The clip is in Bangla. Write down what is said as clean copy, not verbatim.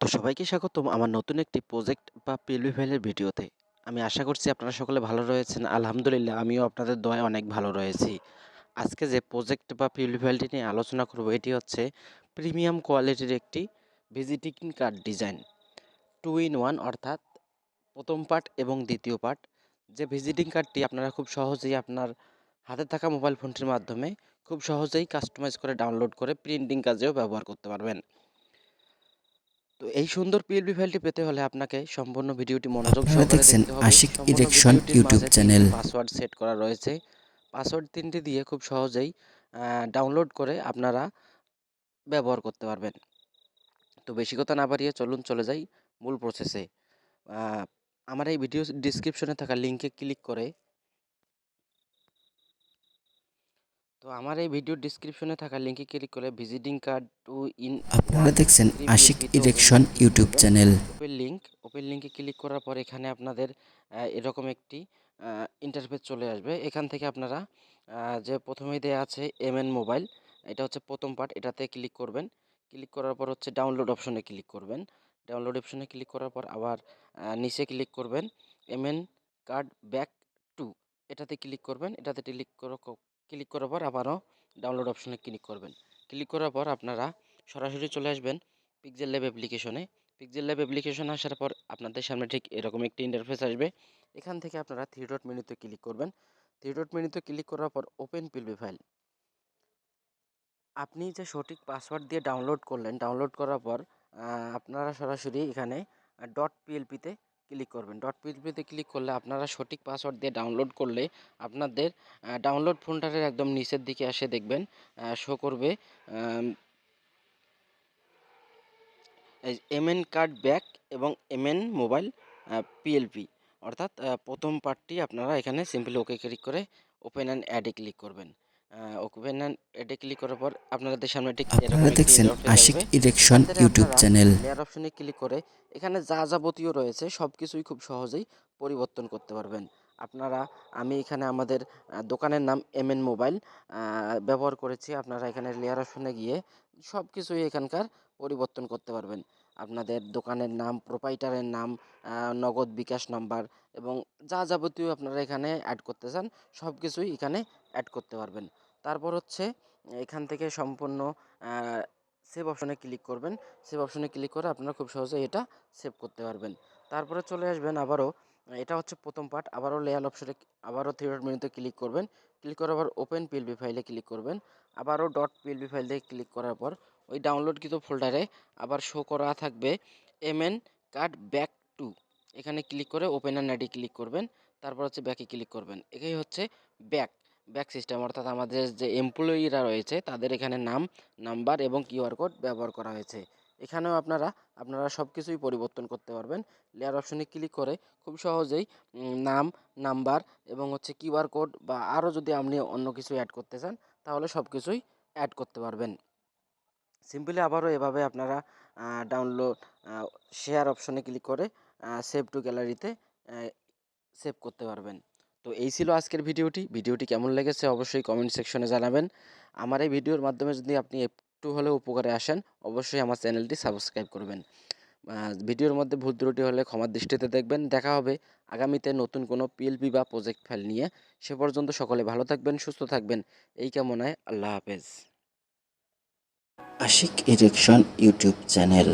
তো সবাইকে স্বাগতম আমার নতুন একটি প্রজেক্ট বা পিএলপি ফাইলের ভিডিওতে। আমি আশা করছি আপনারা সকলে ভালো রয়েছেন। আলহামদুলিল্লাহ আমিও আপনাদের দোয়ায় অনেক ভালো রয়েছি। আজকে যে প্রজেক্ট বা পিএলপি ফাইলটি নিয়ে আলোচনা করব এটি হচ্ছে প্রিমিয়াম কোয়ালিটির একটি ভিজিটিং কার্ড ডিজাইন 2 in 1 অর্থাৎ প্রথম পার্ট এবং দ্বিতীয় পার্ট। যে ভিজিটিং কার্ডটি আপনারা খুব সহজেই আপনার হাতে থাকা মোবাইল ফোনটির মাধ্যমে খুব সহজেই কাস্টমাইজ করে ডাউনলোড করে প্রিন্টিং কাজেও ব্যবহার করতে পারবেন। তো এই সুন্দর পিএলপি ফাইলটি পেতে হলে আপনাকে সম্পূর্ণ ভিডিওটি মনোযোগ আপনারা সহকারে দেখছেন দেখতে হবে। আশিক সম্পূর্ণ ইরেকশন ভিডিওটির ইউটিউব মাঝে 3টি চ্যানেল। পাসওয়ার্ড সেট করা রয়েছে। পাসওয়ার্ড 3টি দিয়ে খুব সহজেই ডাউনলোড করে আপনারা ব্যবহার করতে পারবেন। তো বেশি কথা না বাড়িয়ে চলুন চলে যাই মূল প্রসেসে। আ আমার এই ভিডিও ডেসক্রিপশনে থাকা লিংকে ক্লিক করে আমার এই ভিডিও ডেসক্রিপশনে থাকা লিংকে ক্লিক করে ভিজিটিং কার্ড 2 in আপনারা 1 দেখছেন ফ্রি আশিক পিএলপিতে ওপেন ইরেকশন লিংকে ক্লিক ইউটিউব করবেন। চ্যানেল। ওপেন লিংকে ক্লিক করার পর এখানে আপনাদের এরকম একটি ইন্টারফেস চলে আসবে। এখান থেকে আপনারা যে প্রথমেই দেয়া আছে এমএন মোবাইল, এটা হচ্ছে প্রথম পার্ট, এটাতে ক্লিক করবেন। ক্লিক করার পর হচ্ছে ডাউনলোড অপশনে ক্লিক করবেন। ডাউনলোড অপশনে ক্লিক করার পর আবার নিচে ক্লিক করবেন এমএন কার্ড ব্যাক 2, এটাতে ক্লিক করবেন। এটাতে ক্লিক করার পর আবারও ডাউনলোড অপশনে ক্লিক করবেন। ক্লিক করার পর আপনারা সরাসরি চলে আসবেন পিক্সেল ল্যাব অ্যাপ্লিকেশনে। পিক্সেল ল্যাব অ্যাপ্লিকেশন আসার পর আপনাদের সামনে ঠিক এরকম একটি ইন্টারফেস আসবে। এখান থেকে আপনারা থ্রি ডট মেনুতে ক্লিক করবেন। থ্রি ডট মেনুতে ক্লিক করার পর ওপেন পিএলপি ফাইল। আপনি যে সঠিক পাসওয়ার্ড দিয়ে ডাউনলোড করলেন, ডাউনলোড করার পর আপনারা সরাসরি এখানে ডট পিএলপিতে ক্লিক করবেন। ডট পিএলপিতে ক্লিক করলে আপনারা সঠিক পাসওয়ার্ড দিয়ে ডাউনলোড করলে আপনাদের ডাউনলোড ফোল্ডারের একদম নিচের দিকে এসে দেখবেন শো করবে এমএন কার্ড ব্যাক এবং এমএন মোবাইল পিএলপি, অর্থাৎ প্রথম পার্টটি আপনারা এখানে সিম্পলি ওকে ক্লিক করে ওপেন অ্যান্ড অ্যাডে ক্লিক করবেন। ওপেন অ্যান্ড অ্যাডে ক্লিক করার পর আপনাদের সামনে ঠিক এরকম আপনারা একটি দেখছেন ইন্টারফেস আশিক আসবে। ইরেকশন এখান থেকে ইউটিউব আপনারা চ্যানেল। লেয়ার অপশনে ক্লিক করে এখানে যা যাবতীয় রয়েছে সব কিছুই খুব সহজেই পরিবর্তন করতে পারবেন আপনারা। আমি এখানে আমাদের দোকানের নাম এমএন মোবাইল ব্যবহার করেছি। আপনারা এখানে লেয়ার অপশনে গিয়ে সব কিছুই এখানকার পরিবর্তন করতে পারবেন। আপনাদের দোকানের নাম, প্রোপাইটারের নাম, নগদ বিকাশ নাম্বার এবং যা যাবতীয় আপনারা এখানে অ্যাড করতে চান সব কিছুই এখানে অ্যাড করতে পারবেন। তারপর হচ্ছে এখান থেকে সম্পূর্ণ সেভ অপশনে ক্লিক করবেন। সেভ অপশনে ক্লিক করে আপনারা খুব সহজেই এটা সেভ করতে পারবেন। তারপরে চলে আসবেন আবারও, এটা হচ্ছে প্রথম পার্ট, আবারও লেয়ার অপশনে আবারও থ্রি ডট মেনুতে ক্লিক করবেন। ক্লিক করার পর ওপেন পিএলপি ফাইলে ক্লিক করবেন। আবারও ডট পিএলপি ফাইল থেকে ক্লিক করার পর ওই ডাউনলোডকৃত ফোল্ডারে আবার শো করা থাকবে এমএন কার্ড ব্যাক 2, এখানে ক্লিক করে ওপেন অ্যান্ড অ্যাডে ক্লিক করবেন। তারপর হচ্ছে ব্যাকে ক্লিক করবেন। এটাই হচ্ছে ব্যাক সিস্টেম, অর্থাৎ আমাদের যে এমপ্লয়িরা রয়েছে তাদের এখানে নাম, নাম্বার এবং কিউআর কোড ব্যবহার করা হয়েছে। এখানেও আপনারা সব কিছুই পরিবর্তন করতে পারবেন। লেয়ার অপশনে ক্লিক করে খুব সহজেই নাম, নাম্বার এবং হচ্ছে কিউআর কোড বা আরও যদি আপনি অন্য কিছু অ্যাড করতে চান তাহলে সব কিছুই অ্যাড করতে পারবেন। সিম্পলি আবারও এভাবে আপনারা ডাউনলোড শেয়ার অপশনে ক্লিক করে সেভ টু গ্যালারিতে সেভ করতে পারবেন। তো এই ছিল আজকের ভিডিওটি কেমন লেগেছে অবশ্যই কমেন্ট সেকশনে জানাবেন। আমার এই ভিডিওর মাধ্যমে যদি আপনি একটু হলেও উপকারে আসেন অবশ্যই আমার চ্যানেলটি সাবস্ক্রাইব করবেন। ভিডিওর মধ্যে ভুল ত্রুটি হলে ক্ষমার দৃষ্টিতে দেখবেন। দেখা হবে আগামীতে নতুন কোনো পিএলপি বা প্রজেক্ট ফাইল নিয়ে। সে পর্যন্ত সকলে ভালো থাকবেন, সুস্থ থাকবেন, এই কামনায় আল্লাহ হাফেজ। আশিক ইরেকশন ইউটিউব চ্যানেল।